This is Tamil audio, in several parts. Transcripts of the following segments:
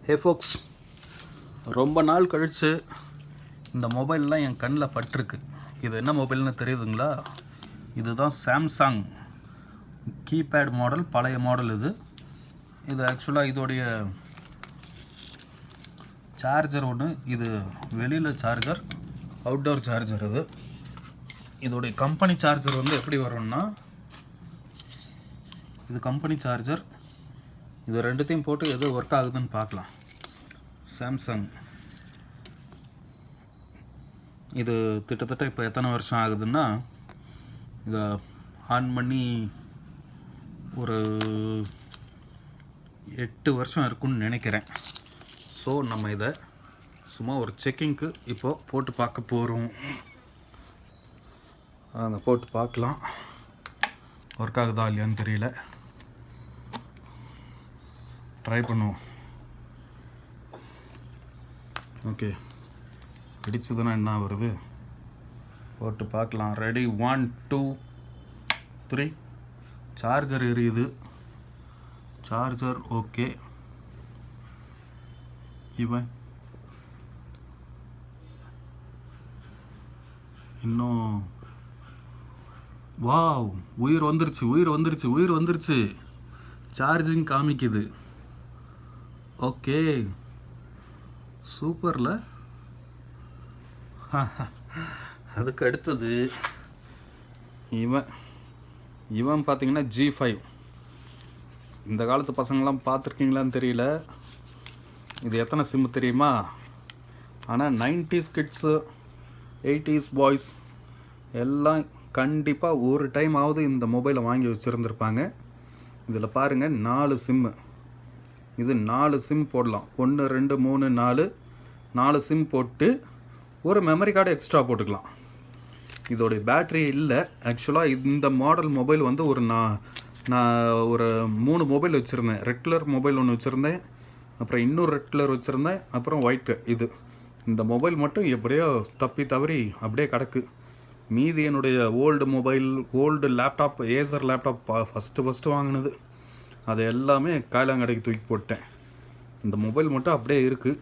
ஹே ஃபோக்ஸ், ரொம்ப நாள் கழித்து இந்த மொபைல்லாம் என் கண்ணில் பட்டிருக்கு. இது என்ன மொபைல்னு தெரியுதுங்களா? இதுதான் சாம்சங் கீபேட் மாடல், பழைய மாடல். இது ஆக்சுவலாக இதோடைய சார்ஜர் ஒன்று, இது வெளியில் சார்ஜர், அவுட்டோர் சார்ஜர். இதோடைய கம்பெனி சார்ஜர் வந்து எப்படி வரும்னா, இது கம்பெனி சார்ஜர். இது ரெண்டுத்தையும் போட்டு எது ஒர்க் ஆகுதுன்னு பார்க்கலாம். சாம்சங் இது கிட்டத்தட்ட இப்போ எத்தனை வருஷம் ஆகுதுன்னா, இதை ஆன் பண்ணி ஒரு 8 வருஷம் இருக்குன்னு நினைக்கிறேன். ஸோ நம்ம இதை சும்மா ஒரு செக்கிங்க்கு இப்போது போட்டு பார்க்க போகிறோம். அதை போட்டு பார்க்கலாம், ஒர்க் ஆகுதா இல்லையான்னு தெரியல. ட்ரை பண்ணுவோம். ஓகே, பிடிச்சதுன்னா என்ன வருது போட்டு பார்க்கலாம். ரெடி, 1 2 3. சார்ஜர் எரியுது. Charger okay. இவன் இன்னும் வாவ், உயிர் வந்துருச்சு. சார்ஜிங் காமிக்குது. ஓகே, சூப்பரில். அதுக்கு அடுத்தது இவன் பார்த்தீங்கன்னா G5. இந்த காலத்து பசங்களாம் பார்த்துருக்கீங்களான்னு தெரியல. இது எத்தனை சிம்மு தெரியுமா? ஆனால் 90s கிட்ஸு, 80s பாய்ஸ் எல்லாம் கண்டிப்பாக ஒரு டைம் ஆகுது இந்த மொபைலை வாங்கி வச்சுருந்துருப்பாங்க. இதில் பாருங்கள், 4 சிம்மு. இது 4 சிம் போடலாம். 1 2 3 4 சிம் போட்டு ஒரு மெமரி கார்டு எக்ஸ்ட்ரா போட்டுக்கலாம். இதோடைய பேட்ரி இல்லை. ஆக்சுவலாக இந்த மாடல் மொபைல் வந்து நான் ஒரு 3 மொபைல் வச்சுருந்தேன். ரெட் கலர் மொபைல் ஒன்று வச்சுருந்தேன், அப்புறம் இன்னொரு ரெட் கலர் வச்சுருந்தேன், அப்புறம் ஒயிட். இந்த மொபைல் மட்டும் எப்படியோ தவறி அப்படியே கிடக்கு. மீதி என்னுடைய old laptop, Acer laptop first வாங்கினது, அது எல்லாமே காயலாங்கடைக்கு தூக்கி போட்டேன். இந்த மொபைல் மட்டும் அப்படியே இருக்குது.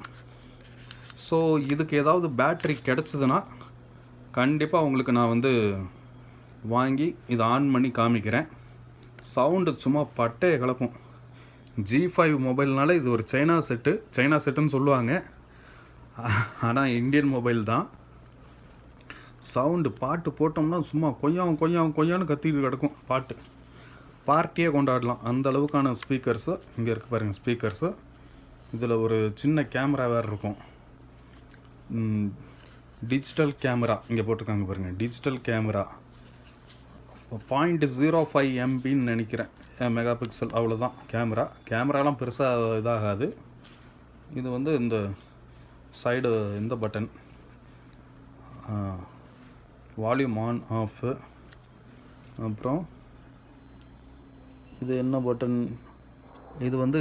ஸோ இதுக்கு ஏதாவது பேட்ரி கிடச்சிதுன்னா கண்டிப்பாக உங்களுக்கு நான் வந்து வாங்கி இதை ஆன் பண்ணி காமிக்கிறேன். சவுண்டு சும்மா பட்டையை கலப்பும். G5 மொபைல்னால இது ஒரு சைனா செட்டுன்னு சொல்லுவாங்க. ஆனால் இந்தியன் மொபைல் தான். சவுண்டு பாட்டு போட்டோம்னா சும்மா கொய்யான்னு கத்திட்டு கிடக்கும். பார்ட்டியே கொண்டாடலாம் அந்த அளவுக்கான ஸ்பீக்கர்ஸு இங்கே இருக்குது பாருங்கள். ஸ்பீக்கர்ஸு இதில் ஒரு சின்ன கேமரா வேறு இருக்கும். டிஜிட்டல் கேமரா இங்கே போட்டிருக்காங்க பாருங்கள். டிஜிட்டல் கேமரா 0.05 MBன்னு நினைக்கிறேன், மெகா பிக்சல், அவ்வளோதான் கேமராலாம் பெருசாக இதாகாது. இது வந்து இந்த சைடு இந்த பட்டன், வால்யூம் ஆன் ஆஃப். அப்புறம் இது என்ன பட்டன்? இது வந்து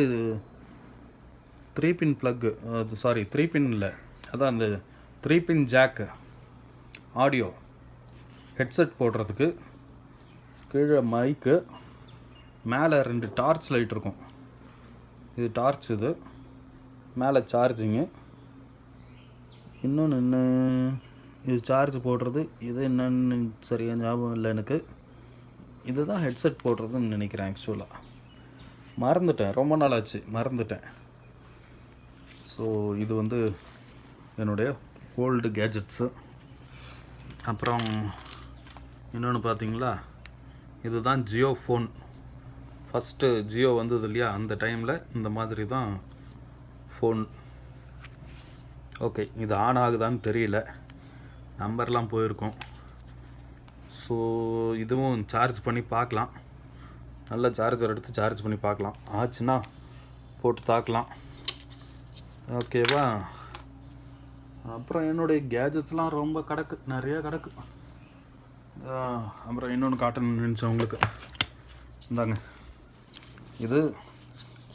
3 பின் ப்ளக்கு. 3 பின் இல்லை, அதான் அந்த 3 பின் ஜாக்கு. ஆடியோ ஹெட்செட் போடுறதுக்கு. கீழே மைக்கு, மேலே 2 டார்ச் லைட் இருக்கும். இது டார்ச். இது மேலே சார்ஜிங்கு. இன்னொன்று இது சார்ஜ் போடுறது. இது என்னன்னு சரியாக ஞாபகம் இல்லை எனக்கு. இதுதான் ஹெட்செட் போடுறதுன்னு நினைக்கிறேன். ஆக்சுவலாக மறந்துட்டேன், ரொம்ப நாள் ஆச்சு, மறந்துட்டேன். ஸோ இது வந்து என்னுடைய ஓல்டு கேஜெட்ஸு. அப்புறம் இன்னொன்று பார்த்தீங்களா, இதுதான் ஜியோ ஃபோன். ஃபஸ்ட்டு ஜியோ வந்தது இல்லையா, அந்த டைமில் இந்த மாதிரி தான் ஃபோன். ஓகே, இது ஆன் ஆகுதான்னு தெரியல, நம்பர்லாம் போயிருக்கோம். ஸோ இதுவும் சார்ஜ் பண்ணி பார்க்கலாம். நல்ல சார்ஜர் எடுத்து சார்ஜ் பண்ணி பார்க்கலாம். ஆச்சுன்னா போட்டு தாக்கலாம். ஓகேவா? அப்புறம் என்னுடைய கேஜெட்ஸ்லாம் ரொம்ப நிறைய கிடக்கு. அப்புறம் இன்னொன்று காட்டணும்னு நினச்சவங்களுக்கு இந்தாங்க. இது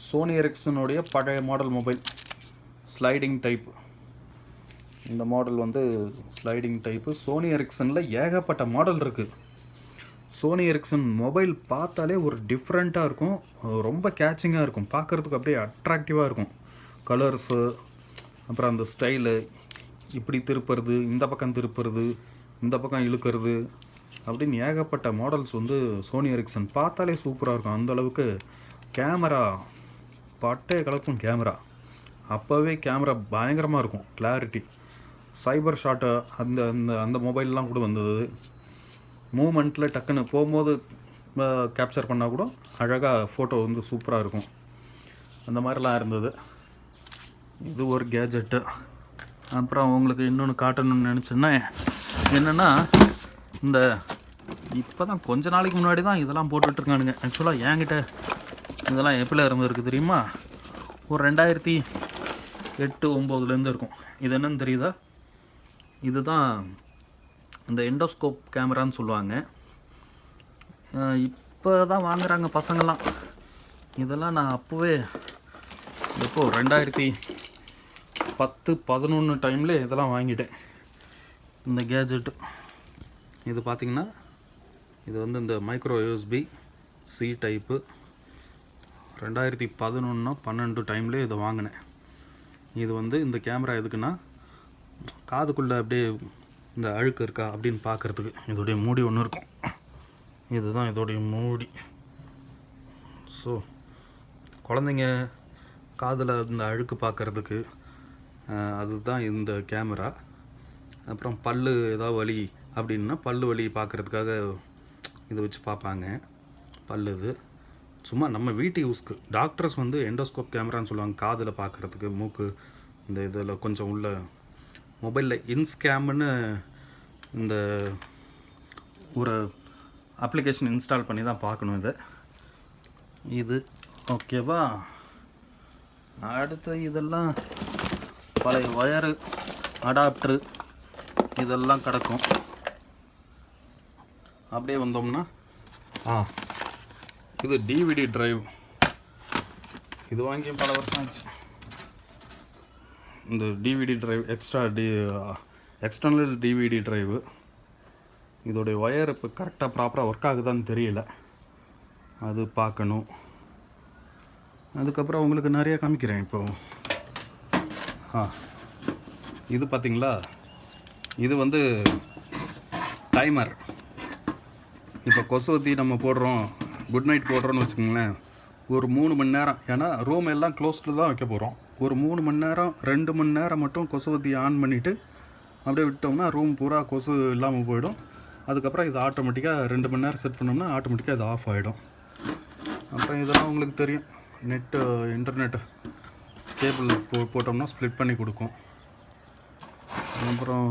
சோனி எரிக்சனுடைய பழைய மாடல் மொபைல், ஸ்லைடிங் டைப். இந்த மாடல் வந்து ஸ்லைடிங் டைப்பு. சோனி எரிக்சனில் ஏகப்பட்ட மாடல் இருக்குது. சோனி எரிக்சன் மொபைல் பார்த்தாலே ஒரு டிஃப்ரெண்ட்டாக இருக்கும், ரொம்ப கேட்சிங்காக இருக்கும், பார்க்குறதுக்கு அப்படியே அட்ராக்டிவாக இருக்கும். கலர்ஸு, அப்புறம் அந்த ஸ்டைலு, இப்படி திருப்புறது, இந்த பக்கம் திருப்புறது, இந்த பக்கம் இழுக்கிறது அப்படின்னு ஏகப்பட்ட மாடல்ஸ் வந்து சோனி எரிக்சன். பார்த்தாலே சூப்பராக இருக்கும். அந்தளவுக்கு கேமரா பட்டே கலக்கும் கேமரா. அப்போவே கேமரா பயங்கரமாக இருக்கும், கிளாரிட்டி. சைபர் ஷாட்டு அந்த அந்த அந்த மொபைல்லாம் கூட வந்தது. மூமெண்ட்டில் டக்குன்னு போகும்போது கேப்சர் பண்ணால் கூட அழகாக ஃபோட்டோ வந்து சூப்பராக இருக்கும். அந்த மாதிரிலாம் இருந்தது. இது ஒரு கேஜெட்டு. அப்புறம் உங்களுக்கு இன்னொன்று காட்டணும்னு நினச்சேன்னா என்னென்னா, இந்த இப்போ தான் கொஞ்ச நாளைக்கு முன்னாடி தான் இதெல்லாம் போட்டுட்ருக்கானுங்க. ஆக்சுவலாக என்கிட்ட இதெல்லாம் எப்போல இருந்திருக்கு தெரியுமா? ஒரு 2008-09 இருக்கும். இது என்னன்னு தெரியுதா? இதுதான் இந்த எண்டோஸ்கோப் கேமரான்னு சொல்லுவாங்க. இப்போ தான் வாங்குகிறாங்க பசங்கள்லாம். இதெல்லாம் நான் அப்போவே எப்போ 2010-11 டைமில் இதெல்லாம் வாங்கிட்டேன். இந்த கேஜெட்டு இது பார்த்திங்கன்னா, இது வந்து இந்த மைக்ரோ யூஎஸ்பி சி டைப்பு. 2011-12 டைம்லேயே இதை வாங்கினேன். இது வந்து இந்த கேமரா எதுக்குன்னா, காதுக்குள்ளே அப்படியே இந்த அழுக்கு இருக்கா அப்படின்னு பார்க்குறதுக்கு. இதோடைய மூடி ஒன்று இருக்கும். இதுதான் இதோடைய மூடி. ஸோ குழந்தைங்க காதில் இந்த அழுக்கு பார்க்குறதுக்கு அதுதான் இந்த கேமரா. அப்புறம் பல்லு ஏதாவது வலி அப்படின்னா பல்லு வலி பார்க்குறதுக்காக இதை வச்சு பார்ப்பாங்க. பல்லு இது சும்மா நம்ம வீட்டு யூஸ்க்கு. டாக்டர்ஸ் வந்து எண்டோஸ்கோப் கேமரான்னு சொல்லுவாங்க, காதில் பார்க்குறதுக்கு, மூக்கு இந்த இதில் கொஞ்சம் உள்ள. மொபைலில் இன்ஸ்கேம்னு இந்த ஒரு அப்ளிகேஷன் இன்ஸ்டால் பண்ணி தான் பார்க்கணும் இது ஓகேவா? அடுத்து இதெல்லாம் பழைய ஒயரு, அடாப்டரு இதெல்லாம் கிடக்கும். அப்படியே வந்தோம்னா இது டிவிடி டிரைவ். இது வாங்கி பல வருஷம் ஆச்சு. இந்த DVD drive external DVD drive. இதோடைய ஒயர் இப்போ கரெக்டாக ப்ராப்பராக ஒர்க் ஆகுதான்னு தெரியல, அது பார்க்கணும். அதுக்கப்புறம் உங்களுக்கு நிறைய காமிக்கிறேன் இப்போ. இது பார்த்திங்களா, இது வந்து டைமர். இப்போ கொசுவத்தி நம்ம போடுறோம், குட் நைட் போடுறோன்னு வச்சுக்கோங்களேன். ஒரு 3 மணி நேரம், ஏன்னா ரூம் எல்லாம் க்ளோஸ்டில் தான் வைக்க போகிறோம். ஒரு 3 மணி நேரம் 2 மணி நேரம் மட்டும் கொசுவத்தி ஆன் பண்ணிவிட்டு அப்படியே விட்டோம்னா ரூம் பூரா கொசு இல்லாமல் போயிடும். அதுக்கப்புறம் இது ஆட்டோமேட்டிக்காக 2 மணி நேரம் செட் பண்ணோம்னா ஆட்டோமேட்டிக்காக இது ஆஃப் ஆகிடும். அப்புறம் இதெல்லாம் உங்களுக்கு தெரியும், நெட்டு இன்டர்நெட் கேபிள் போட்டோம்னா ஸ்ப்ளிட் பண்ணி கொடுக்கும். அப்புறம்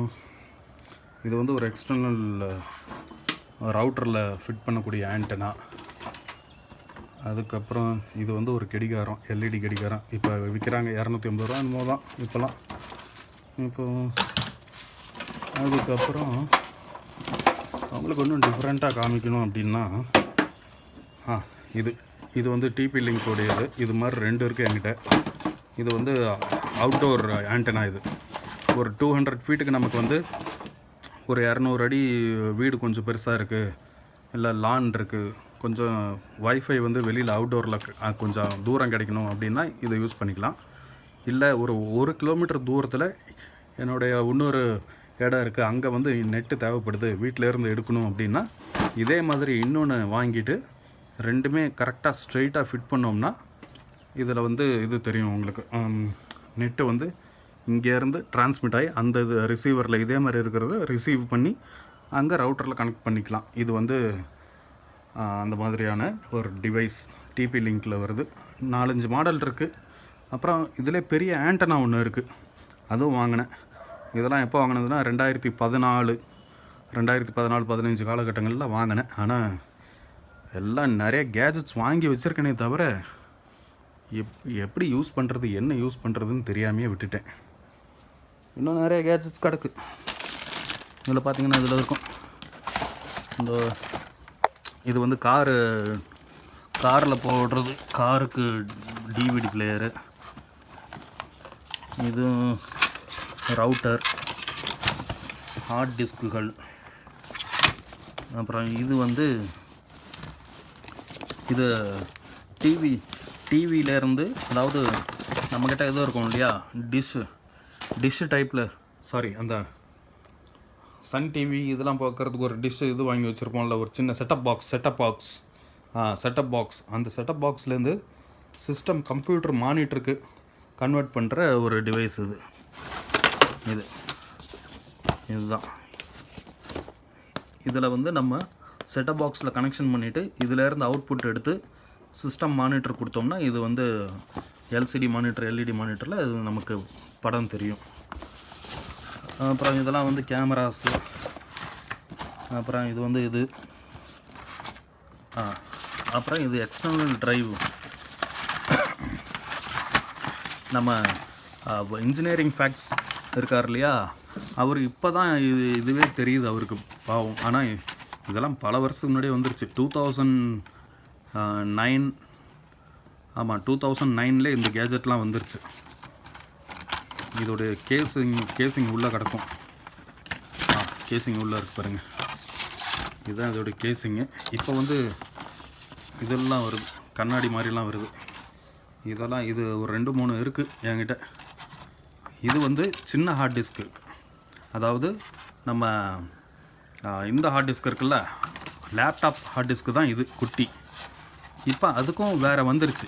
இது வந்து ஒரு எக்ஸ்டர்னல் ரவுட்டரில் ஃபிட் பண்ணக்கூடிய ஆண்டனா. அதுக்கப்புறம் இது வந்து ஒரு கடிகாரம், எல்இடி கடிகாரம். இப்போ விற்கிறாங்க 250 ரூபா என்னமோ தான் இப்போலாம். அதுக்கப்புறம் அவங்களுக்கு ஒன்றும் டிஃப்ரெண்ட்டாக காமிக்கணும் அப்படின்னா இது வந்து டிபி லிங்க் உடையது. இது மாதிரி 2 இருக்குது என்கிட்ட. இது வந்து அவுட்டோர் ஆண்டனா. இது ஒரு 200 ஃபீட்டுக்கு நமக்கு வந்து ஒரு 200 அடி வீடு கொஞ்சம் பெருசாக இருக்குது, இல்லை லான் இருக்குது, கொஞ்சம் வைஃபை வந்து வெளியில் அவுட்டோரில் கொஞ்சம் தூரம் கிடைக்கணும் அப்படின்னா இதை யூஸ் பண்ணிக்கலாம். இல்லை ஒரு 1 கிலோமீட்டர் தூரத்தில் என்னுடைய இன்னொரு இடம் இருக்குது, அங்கே வந்து நெட்டு தேவைப்படுது, வீட்டிலேருந்து எடுக்கணும் அப்படின்னா இதே மாதிரி இன்னொன்று வாங்கிட்டு 2மே கரெக்டாக ஸ்ட்ரெயிட்டாக ஃபிட் பண்ணோம்னா இதில் வந்து இது தெரியும் உங்களுக்கு. நெட்டு வந்து இங்கேருந்து டிரான்ஸ்மிட் ஆகி அந்த இது ரிசீவரில் இதே மாதிரி இருக்கிறத ரிசீவ் பண்ணி அங்கே ரவுட்டரில் கனெக்ட் பண்ணிக்கலாம். இது வந்து அந்த மாதிரியான ஒரு டிவைஸ் டிபி லிங்கில் வருது. 4-5 மாடல் இருக்குது. அப்புறம் இதில் பெரிய ஆண்டனா ஒன்று இருக்குது, அதுவும் வாங்கினேன். இதெல்லாம் எப்போ வாங்கினதுன்னா 2014-15 காலகட்டங்களில் வாங்கினேன். ஆனால் எல்லாம் நிறைய கேஜெட்ஸ் வாங்கி வச்சுருக்கேனே தவிர எப்படி யூஸ் பண்ணுறது, என்ன யூஸ் பண்ணுறதுன்னு தெரியாமையே விட்டுட்டேன். இன்னும் நிறைய கேஜெட்ஸ் கிடக்கு. இதில் பார்த்திங்கன்னா இதில் இருக்கும் இந்த இது வந்து காரில் போடுறது, காருக்கு டிவிடி பிளேயரு. இது ரவுட்டர், ஹார்ட் டிஸ்க்குகள். அப்புறம் இது வந்து இது டிவியிலேருந்து, அதாவது நம்மக்கிட்ட எதுவும் இருக்கும் இல்லையா, டிஷ்ஷு டைப்பில், சாரி அந்த சன் டிவி இதெல்லாம் பார்க்குறதுக்கு ஒரு டிஷ்ஷு இது வாங்கி வச்சுருப்போம்ல, ஒரு சின்ன செட்டப் பாக்ஸ். அந்த செட்டப் பாக்ஸ்லேருந்து சிஸ்டம் கம்ப்யூட்டர் மானிட்டருக்கு கன்வெர்ட் பண்ணுற ஒரு டிவைஸ் இதுதான். இதில் வந்து நம்ம செட்டப் பாக்ஸில் கனெக்ஷன் பண்ணிவிட்டு இதிலேருந்து அவுட்புட் எடுத்து சிஸ்டம் மானிட்டர் கொடுத்தோம்னா இது வந்து எல்சிடி மானிட்டர், எல்இடி மானிட்டரில் இது நமக்கு படம் தெரியும். அப்புறம் இதெல்லாம் வந்து கேமராஸு. அப்புறம் இது வந்து அப்புறம் இது எக்ஸ்டர்னல் டிரைவ். நம்ம இன்ஜினியரிங் ஃபேக்ட்ஸ் இருக்கார் இல்லையா, அவருக்கு இப்போ தான் இதுவே தெரியுது அவருக்கு, பாவம். ஆனால் இதெல்லாம் பல வருஷத்துக்கு முன்னாடியே வந்துருச்சு. 2009, ஆமாம் 2009 இந்த கேஜெட்லாம் வந்துருச்சு. இதோடைய கேசிங் உள்ளே கிடக்கும். கேசிங் உள்ளே இருக்கு பாருங்கள், இதுதான் இதோடைய கேசிங்கு. இப்போ வந்து இதெல்லாம் வருது, கண்ணாடி மாதிரிலாம் வருது. இதெல்லாம் இது ஒரு 2-3 இருக்குது என்கிட்ட. இது வந்து சின்ன ஹார்ட் டிஸ்க்கு, அதாவது நம்ம இந்த ஹார்ட் டிஸ்க் இருக்குல்ல, லேப்டாப் ஹார்ட் டிஸ்க்கு தான் இது குட்டி. இப்போ அதுக்கும் வேறு வந்துருச்சு.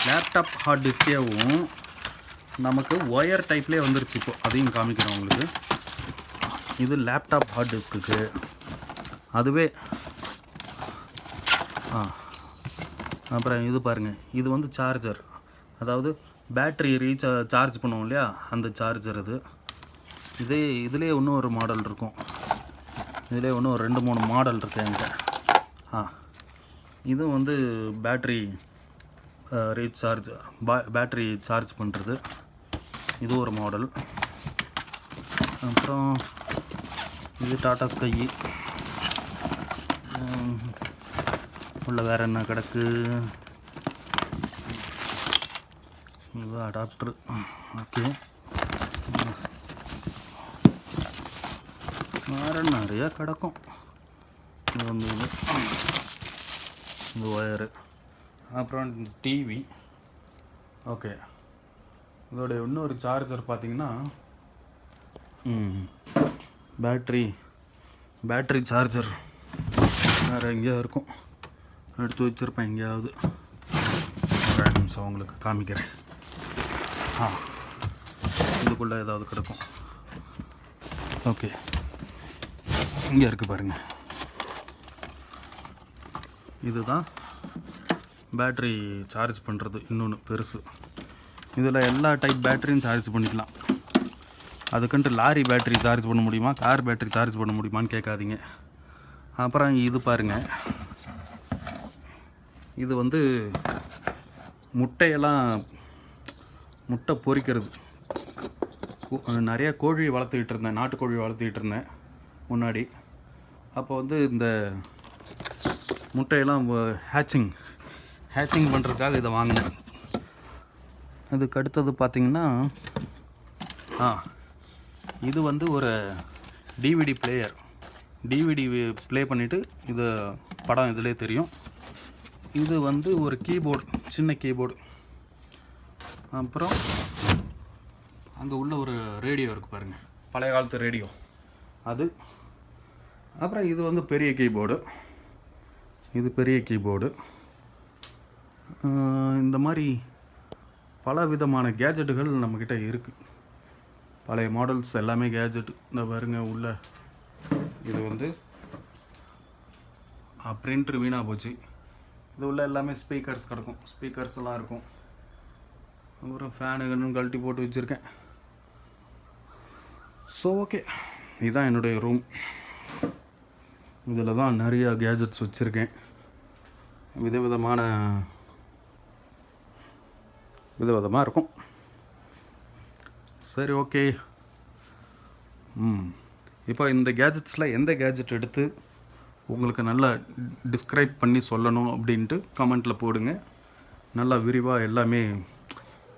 லேப்டாப் ஹார்ட் டிஸ்கேவும் நமக்கு ஒயர் டைப்லேயே வந்துருச்சு. இப்போ அதையும் காமிக்கிறேன் உங்களுக்கு. இது லேப்டாப் ஹார்ட் டிஸ்க்கு. அதுவே அப்புறம் இது பாருங்கள், இது வந்து சார்ஜர், அதாவது பேட்ரி சார்ஜ் பண்ணுவோம் இல்லையா, அந்த சார்ஜர் இது. இதுலேயே இன்னும் ஒரு மாடல் இருக்கும். இதிலே இன்னும் ஒரு 2-3 மாடல் இருக்குது என்கிட்ட. இது வந்து பேட்ரி ரீசார்ஜ், பேட்ரி சார்ஜ் பண்ணுறது, இது ஒரு மாடல். அப்புறம் இது டாடா ஸ்கை. உள்ள வேறு என்ன கிடக்கு, இது அடாப்டர். ஓகே, வேறு நிறையா கிடக்கும். இது வந்து இது ஒயரு. அப்புறம் டிவி. ஓகே, இதோடைய இன்னொரு சார்ஜர் பார்த்திங்கன்னா பேட்ரி சார்ஜர் வேறு எங்கேயா இருக்கும், எடுத்து வச்சுருப்பேன் எங்கேயாவது. ஒரு நிமிஷம் உங்களுக்கு காமிக்கிறேன். இதுக்குள்ளே ஏதாவது கிடக்கும். ஓகே, இங்கே இருக்குது பாருங்கள். இதுதான் பேட்ரி சார்ஜ் பண்ணுறது. இன்னொன்று பெருசு, இதில் எல்லா டைப் பேட்டரியும் சார்ஜ் பண்ணிக்கலாம். அதுக்குன்ட்டு லாரி பேட்டரி சார்ஜ் பண்ண முடியுமா, கார் பேட்டரி சார்ஜ் பண்ண முடியுமான்னு கேட்காதீங்க. அப்புறம் இது பாருங்கள், இது வந்து முட்டை பொரிக்கிறது. நிறையா கோழி வளர்த்துக்கிட்டு இருந்தேன், நாட்டுக்கோழி வளர்த்துக்கிட்டு இருந்தேன் முன்னாடி. அப்போ வந்து இந்த முட்டையெல்லாம் ஹேச்சிங் பண்ணுறதுக்காக இதை வாங்கினேன். அதுக்கு அடுத்தது பார்த்திங்கன்னா இது வந்து ஒரு டிவிடி பிளேயர். டிவிடி ப்ளே பண்ணிவிட்டு இது படம் இதிலே தெரியும். இது வந்து ஒரு கீபோர்டு, சின்ன கீபோர்டு. அப்புறம் அங்கே உள்ள ஒரு ரேடியோ இருக்குது பாருங்கள், பழைய காலத்து ரேடியோ அது. அப்புறம் இது வந்து பெரிய கீபோர்டு. இது பெரிய கீபோர்டு. இந்த மாதிரி பல விதமான கேஜெட்டுகள் நம்மக்கிட்ட இருக்குது. பழைய மாடல்ஸ் எல்லாமே கேஜெட்டு. இந்த பாருங்க உள்ள இது வந்து பிரிண்டர் வீணாக போச்சு. இது உள்ள எல்லாமே ஸ்பீக்கர்ஸ் கிடக்கும், ஸ்பீக்கர்ஸ் எல்லாம் இருக்கும். அப்புறம் ஃபேனு கழட்டி போட்டு வச்சுருக்கேன். ஸோ ஓகே, இதுதான் என்னுடைய ரூம். இதில் தான் நிறையா கேஜெட்ஸ் வச்சுருக்கேன். விதவிதமாக இருக்கும். சரி, ஓகே. இப்போ இந்த கேஜெட்ஸில் எந்த கேஜெட் எடுத்து உங்களுக்கு நல்லா டிஸ்கிரைப் பண்ணி சொல்லணும் அப்படின்ட்டு கமெண்ட்டில் போடுங்க. நல்லா விரிவாக எல்லாமே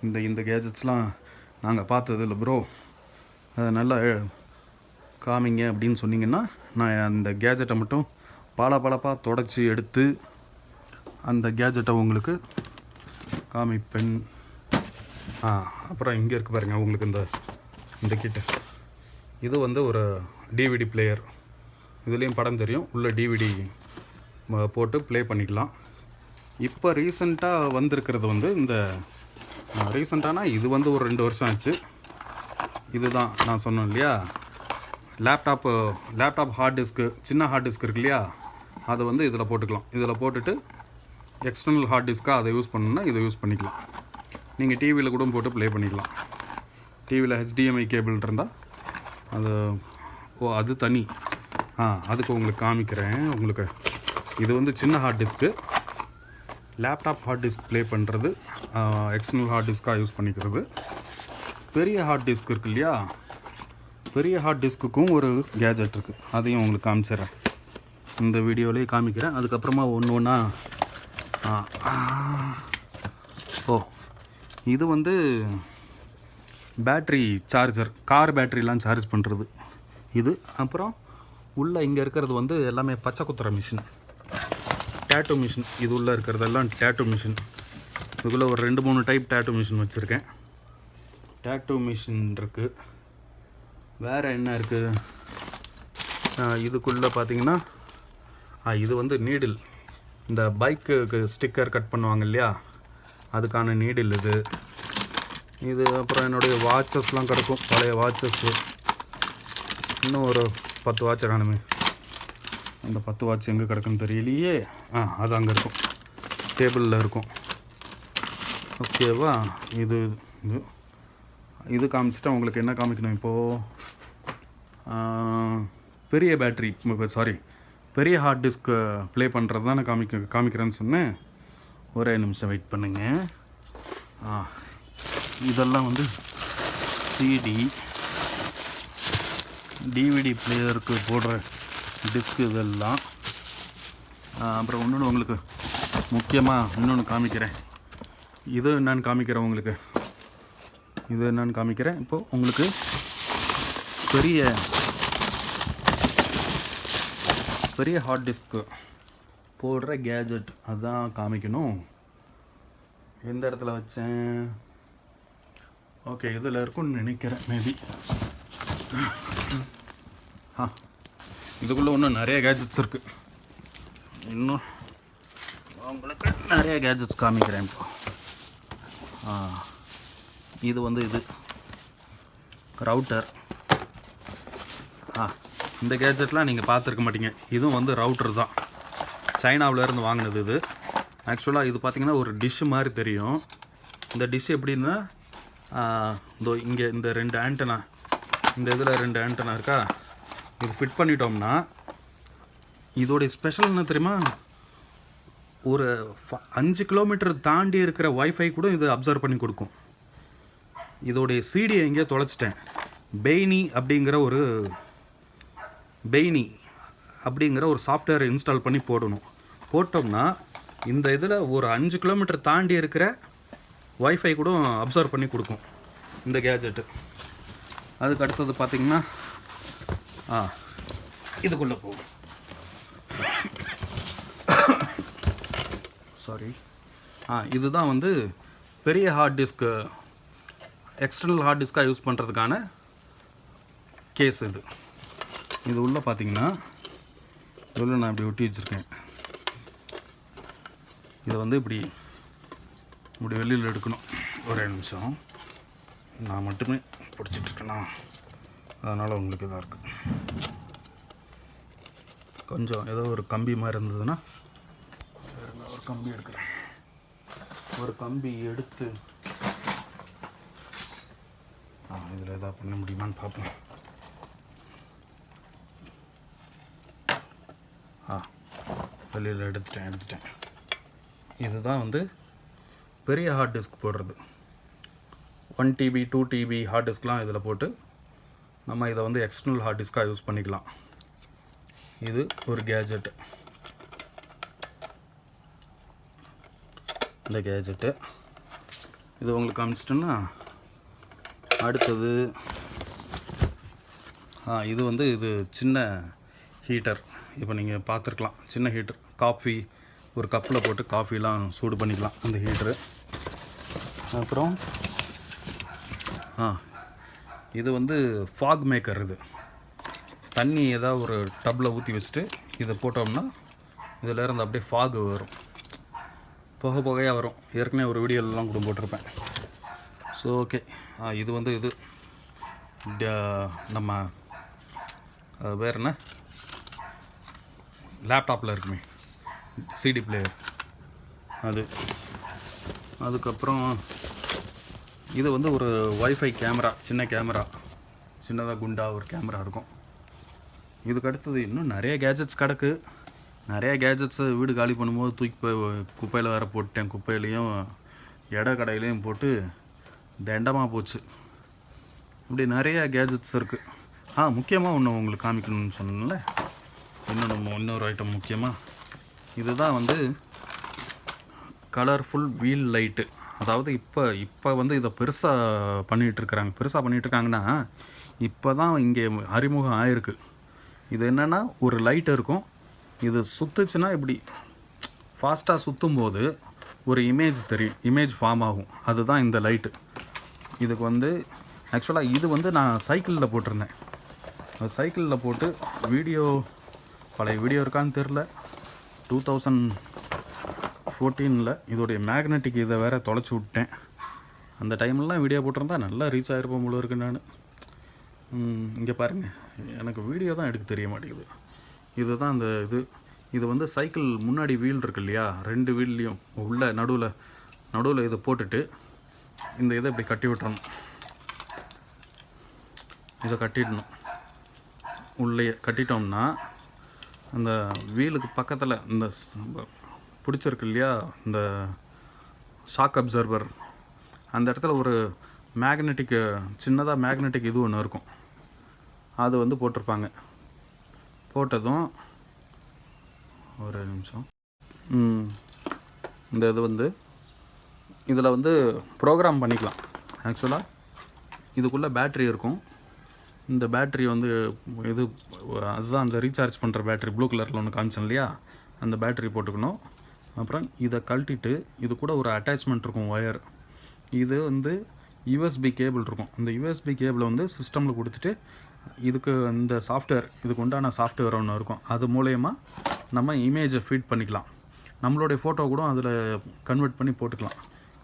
இந்த கேஜெட்ஸ்லாம் நாங்கள் பார்த்தது இல்லை ப்ரோ, அதை நல்லா காமிங்க அப்படின்னு சொன்னீங்கன்னா நான் அந்த கேஜெட்டை மட்டும் பளபளப்பாக தொடச்சி எடுத்து அந்த கேஜெட்டை உங்களுக்கு காமிப்பேன். அப்புறம் இங்கே இருக்குது பாருங்கள் உங்களுக்கு இந்த கிட்டு. இது வந்து ஒரு டிவிடி பிளேயர். இதுலேயும் படம் தெரியும், உள்ள டிவிடி போட்டு ப்ளே பண்ணிக்கலாம். இப்போ ரீசண்டாக வந்திருக்கிறது வந்து இந்த ரீசண்டானா இது வந்து ஒரு 2 வருஷம் ஆச்சு. இதுதான் நான் சொன்னேன் இல்லையா, லேப்டாப் ஹார்ட் டிஸ்க்கு, சின்ன ஹார்ட் டிஸ்க் இருக்கு இல்லையா, அதை வந்து இதில் போட்டுக்கலாம். இதில் போட்டுட்டு எக்ஸ்டர்னல் ஹார்ட் டிஸ்க்காக அதை யூஸ் பண்ணணுன்னா இதை யூஸ் பண்ணிக்கலாம். நீங்கள் டிவியில் கூட போட்டு ப்ளே பண்ணிக்கலாம். டிவியில் HDMI கேபிள் இருந்தால் அது தனி. அதுக்கு உங்களுக்கு காமிக்கிறேன். உங்களுக்கு இது வந்து சின்ன hard disk, laptop hard disk play பண்ணுறது, எக்ஸ்டர்னல் ஹார்ட் டிஸ்க்காக யூஸ் பண்ணிக்கிறது. பெரிய ஹார்ட் டிஸ்க் இருக்கு இல்லையா, பெரிய ஹார்ட் டிஸ்க்குக்கும் ஒரு கேஜெட் இருக்குது. அதையும் உங்களுக்கு காமிச்சிட்றேன், இந்த வீடியோலேயே காமிக்கிறேன். அதுக்கப்புறமா ஒன்று ஒன்றா இது வந்து பேட்ரி சார்ஜர், கார் பேட்ரிலாம் சார்ஜ் பண்ணுறது இது. அப்புறம் உள்ளே இங்கே இருக்கிறது வந்து எல்லாமே பச்சை குத்துற மிஷின், டேட்டூ மிஷின். இது உள்ளே இருக்கிறதெல்லாம் டேட்டூ மிஷின். இதுக்குள்ளே ஒரு 2-3 டைப் டேட்டூ மிஷின் வச்சுருக்கேன். டேட்டூ மிஷின் இருக்குது. வேறு என்ன இருக்குது இதுக்குள்ளே பார்த்தீங்கன்னா, இது வந்து நீடில். இந்த பைக்குக்கு ஸ்டிக்கர் கட் பண்ணுவாங்க இல்லையா, அதுக்கான நீடில் இது. அப்புறம் என்னுடைய வாட்சஸ்லாம் கிடக்கும், பழைய வாட்சஸ்ஸு. இன்னும் ஒரு 10 வாட்ச் காணுமே. அந்த 10 வாட்ச் எங்கே கிடக்குன்னு தெரியலையே. அது அங்கே இருக்கும், டேபிளில் இருக்கும். ஓகேவா. இது காமிச்சிட்டா உங்களுக்கு என்ன காமிக்கணும் இப்போது, பெரிய பேட்ரி, பெரிய ஹார்ட் டிஸ்க் ப்ளே பண்ணுறது தானே காமிக்கிறேன்னு சொன்னேன். ஒரே நிமிஷம் வெயிட் பண்ணுங்க. இதெல்லாம் வந்து சிடி, டிவிடி பிளேயருக்கு போடுற டிஸ்க்கு இதெல்லாம். அப்புறம் இன்னொன்று உங்களுக்கு முக்கியமாக இன்னொன்று காமிக்கிறேன். இது என்னன்னு காமிக்கிறேன் உங்களுக்கு. இது என்னன்னு காமிக்கிறேன். இப்போது உங்களுக்கு பெரிய ஹார்ட் டிஸ்க்கு போடுற கேஜெட் அதுதான் காமிக்கணும். எந்த இடத்துல வச்சேன்? ஓகே, இதில் இருக்கும்னு நினைக்கிறேன் மேபி. இதுக்குள்ளே இன்னும் நிறைய கேஜெட்ஸ் இருக்குது. இன்னும் உங்களுக்கு நிறைய கேஜெட்ஸ் காமிக்கிறேன் இப்போ. இது வந்து ரவுட்டர். இந்த கேஜெட்லாம் நீங்கள் பார்த்துருக்க மாட்டீங்க. இதுவும் வந்து ரவுட்டர் தான், சைனாவிலேருந்து வாங்கினது இது. ஆக்சுவலாக இது பார்த்திங்கன்னா ஒரு டிஷ்ஷு மாதிரி தெரியும். இந்த டிஷ் எப்படின்னா, இங்கே இந்த 2 ஆண்டனா, இந்த இதில் 2 ஆண்டனா இருக்கா, இது ஃபிட் பண்ணிட்டோம்னா இதோடைய ஸ்பெஷல் என்ன தெரியுமா, ஒரு 5 கிலோமீட்டர் தாண்டி இருக்கிற வைஃபை கூட இது அப்சர்வ் பண்ணி கொடுக்கும். இதோடைய சிடியை எங்கேயோ தொலைச்சிட்டேன். பெய்னி அப்படிங்கிற ஒரு சாஃப்ட்வேர் இன்ஸ்டால் பண்ணி போட்டோம்னா இந்த இதில் ஒரு 5 கிலோமீட்டர் தாண்டி இருக்கிற வைஃபை கூட அப்சர்வ் பண்ணி கொடுக்கும் இந்த கேஜெட்டு. அதுக்கு அடுத்தது பார்த்திங்கன்னா இதுக்குள்ளே போகும். சாரி. இதுதான் வந்து பெரிய ஹார்ட் டிஸ்க்கு, எக்ஸ்டர்னல் ஹார்ட் டிஸ்க்காக யூஸ் பண்ணுறதுக்கான கேஸ். இது உள்ளே பார்த்தீங்கன்னா இதில் நான் இப்படி ஒட்டி வச்சுருக்கேன். இதை வந்து இப்படி வெளியில் எடுக்கணும். ஒரே நிமிஷம், நான் மட்டுமே பிடிச்சிட்ருக்கேன்னா அதனால் உங்களுக்கு இதாக இருக்குது. கொஞ்சம் ஏதோ ஒரு கம்பி மாதிரி இருந்ததுன்னா ஒரு கம்பி எடுக்கிறேன். ஒரு கம்பி எடுத்து இதில் எதாவது பண்ண முடியுமான்னு பார்ப்போம். வெளியில் எடுத்துட்டேன். இதுதான் வந்து பெரிய ஹார்ட் டிஸ்க் போடுறது. 1 TB 2 TB ஹார்ட் டிஸ்க்லாம் இதில் போட்டு நம்ம இதை வந்து எக்ஸ்டர்னல் ஹார்ட் டிஸ்க்காக யூஸ் பண்ணிக்கலாம். இது ஒரு கேஜெட். இந்த கேஜெட்டு இது உங்களுக்கு காமிச்சிட்டோன்னா அடுத்தது இது வந்து சின்ன ஹீட்டர். இப்போ நீங்கள் பார்த்துருக்கலாம், சின்ன ஹீட்டர். காஃபி ஒரு கப்பில் போட்டு காஃபிலாம் சூடு பண்ணிக்கலாம் இந்த ஹீட்ரு. அப்புறம் இது வந்து ஃபாக் மேக்கர். இது தண்ணி ஏதாவது ஒரு டப்பில் ஊற்றி வச்சுட்டு இதை போட்டோம்னா இதில் இருந்து அப்படியே ஃபாக் வரும், புகையாக வரும். ஏற்கனவே ஒரு வீடியோலாம் கூட போட்டிருப்பேன். ஸோ ஓகே, இது வந்து இது நம்ம வேறு என்ன லேப்டாப்பில் இருக்குமே சிடி பிளேயர் அது. அதுக்கப்புறம் இது வந்து ஒரு வைஃபை கேமரா, சின்ன கேமரா, சின்னதாக குண்டா ஒரு கேமரா இருக்கும். இதுக்கு அடுத்தது இன்னும் நிறைய கேஜெட்ஸ் கிடக்கு. நிறைய கேஜெட்ஸு வீடு காலி பண்ணும்போது தூக்கி போய் குப்பையில் வேறு போட்டேன். குப்பையிலையும் கடையிலையும் போட்டு தண்டமாக போச்சு. இப்படி நிறைய கேஜெட்ஸ் இருக்குது. முக்கியமாக ஒன்று உங்களுக்கு காமிக்கணும்னு சொன்னேன்ல, இன்னொரு ஐட்டம் முக்கியமாக இதுதான் வந்து கலர்ஃபுல் வீல் லைட்டு. அதாவது இப்போ வந்து இதை பெருசாக பண்ணிகிட்ருக்காங்கன்னா இப்போ தான் இங்கே அறிமுகம் ஆயிருக்கு. இது என்னென்னா ஒரு லைட் இருக்கும், இது சுற்றுச்சுன்னா இப்படி ஃபாஸ்ட்டாக சுற்றும் போது ஒரு இமேஜ் ஃபார்ம் ஆகும். அதுதான் இந்த லைட்டு. இதுக்கு வந்து ஆக்சுவலாக இது வந்து நான் சைக்கிளில் போட்டிருந்தேன். சைக்கிளில் போட்டு பழைய வீடியோ இருக்கான்னு தெரில, 2014 இதோடைய மேக்னெட்டிக் இதை வேறு தொலைச்சி விட்டேன். அந்த டைம்லாம் வீடியோ போட்டிருந்தா நல்லா ரீச் ஆகிருப்போம் போல இருக்கு. நான் இங்கே பாருங்கள், எனக்கு வீடியோ தான் எடுக்க தெரிய மாட்டேங்குது. இதுதான் அந்த இது வந்து சைக்கிள் முன்னாடி வீல் இருக்கு இல்லையா, 2 வீல்லையும் உள்ள நடுவில் இதை போட்டுட்டு இந்த இதை இப்படி கட்டி விட்டுறணும். இதை கட்டிடணும். உள்ளே கட்டிட்டோம்னா அந்த வீலுக்கு பக்கத்தில் இந்த பிடிச்சிருக்கு இல்லையா, இந்த ஷாக் அப்சர்வர், அந்த இடத்துல ஒரு சின்னதாக மேக்னெட்டிக் இது ஒன்று இருக்கும். அது வந்து போட்டிருப்பாங்க. போட்டதும் ஒரு நிமிஷம், இந்த இது வந்து இதில் வந்து ப்ரோக்ராம் பண்ணிக்கலாம். ஆக்சுவலாக இதுக்குள்ளே பேட்ரி இருக்கும். இந்த பேட்ரி வந்து அதுதான் அந்த ரீசார்ஜ் பண்ணுற பேட்ரி, ப்ளூ கலரில் ஒன்று காமிச்சேன் இல்லையா, அந்த பேட்ரி போட்டுக்கணும். அப்புறம் இதை கழட்டிட்டு இது கூட ஒரு அட்டாச்மெண்ட் இருக்கும், ஒயர். இது வந்து யூஎஸ்பி கேபிள் இருக்கும். இந்த யூஎஸ்பி கேபிளை வந்து சிஸ்டமில் கொடுத்துட்டு இதுக்கு இந்த இதுக்கு உண்டான சாஃப்ட்வேர் ஒன்று இருக்கும். அது மூலயமா நம்ம இமேஜை ஃபீட் பண்ணிக்கலாம். நம்மளுடைய ஃபோட்டோ கூட அதில் கன்வெர்ட் பண்ணி போட்டுக்கலாம்.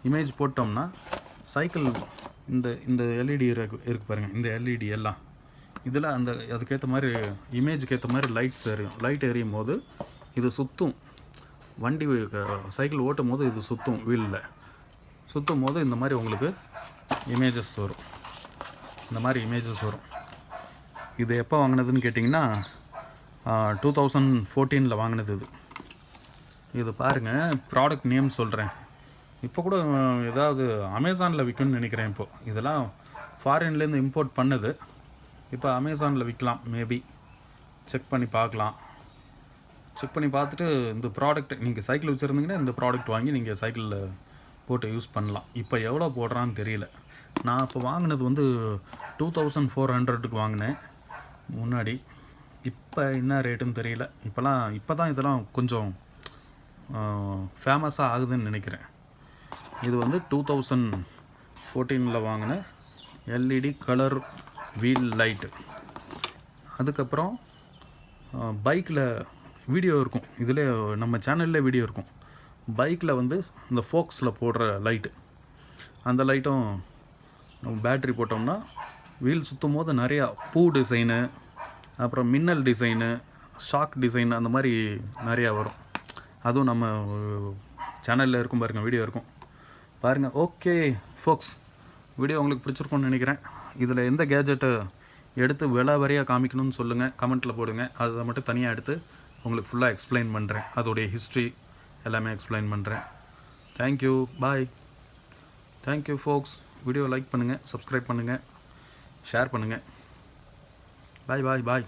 இமேஜ் போட்டோம்னா சைக்கிள் இந்த எல்இடி இருக்கு பாருங்கள், இந்த எல்இடி எல்லாம் இதில் அதுக்கேற்ற மாதிரி இமேஜுக்கு ஏற்ற மாதிரி லைட் எரியும் போது இது சுற்றும். வண்டி சைக்கிள் ஓட்டும் போது இது சுற்றும், வீலில் சுற்றும் போது இந்த மாதிரி உங்களுக்கு இமேஜஸ் வரும். இது எப்போ வாங்கினதுன்னு கேட்டிங்கன்னா 2014 வாங்கினது. இது பாருங்கள், ப்ராடக்ட் நேம் சொல்கிறேன். இப்போ கூட ஏதாவது அமேசானில் விற்கணும்னு நினைக்கிறேன். இப்போது இதெல்லாம் ஃபாரின்லேருந்து இம்போர்ட் பண்ணுது. இப்போ அமேசானில் விற்கலாம், மேபி செக் பண்ணி பார்க்கலாம். செக் பண்ணி பார்த்துட்டு இந்த ப்ராடக்ட் நீங்கள் சைக்கிள் வச்சுருந்தீங்கன்னா இந்த ப்ராடக்ட் வாங்கி நீங்கள் சைக்கிளில் போட்டு யூஸ் பண்ணலாம். இப்போ எவ்வளோ போடுறான்னு தெரியல. நான் இப்போ வாங்கினது வந்து 2400 வாங்கினேன் முன்னாடி. இப்போ என்ன ரேட்டுன்னு தெரியல. இப்போ தான் இதெல்லாம் கொஞ்சம் ஃபேமஸாக ஆகுதுன்னு நினைக்கிறேன். இது வந்து 2014 வாங்கின எல்இடி கலர் வீல் லைட்டு. அதுக்கப்புறம் பைக்கில் வீடியோ இருக்கும், இதில் நம்ம சேனலில் வீடியோ இருக்கும். பைக்கில் வந்து இந்த ஃபோக்ஸில் போடுற லைட்டு, அந்த லைட்டும் நம்ம பேட்ரி போட்டோம்னா வீல் சுற்றும் போது நிறையா பூ டிசைனு, அப்புறம் மின்னல் டிசைனு, ஷாக் டிசைன், அந்த மாதிரி நிறையா வரும். அதுவும் நம்ம சேனலில் இருக்கும் பாருங்கள், வீடியோ இருக்கும் பாருங்கள். ஓகே ஃபோக்ஸ், வீடியோ உங்களுக்கு பிடிச்சிருக்கும்னு நினைக்கிறேன். இதில் எந்த கேஜெட்டை எடுத்து விலை வரையாக காமிக்கணும்னு சொல்லுங்கள், கமெண்ட்டில் போடுங்க. அதை மட்டும் தனியாக எடுத்து உங்களுக்கு ஃபுல்லாக எக்ஸ்பிளைன் பண்ணுறேன். அதோடைய ஹிஸ்ட்ரி எல்லாமே எக்ஸ்பிளைன் பண்ணுறேன். தேங்க்யூ, பாய். தேங்க்யூ ஃபோக்ஸ். வீடியோ லைக் பண்ணுங்கள், சப்ஸ்கிரைப் பண்ணுங்கள், ஷேர் பண்ணுங்கள். பாய்.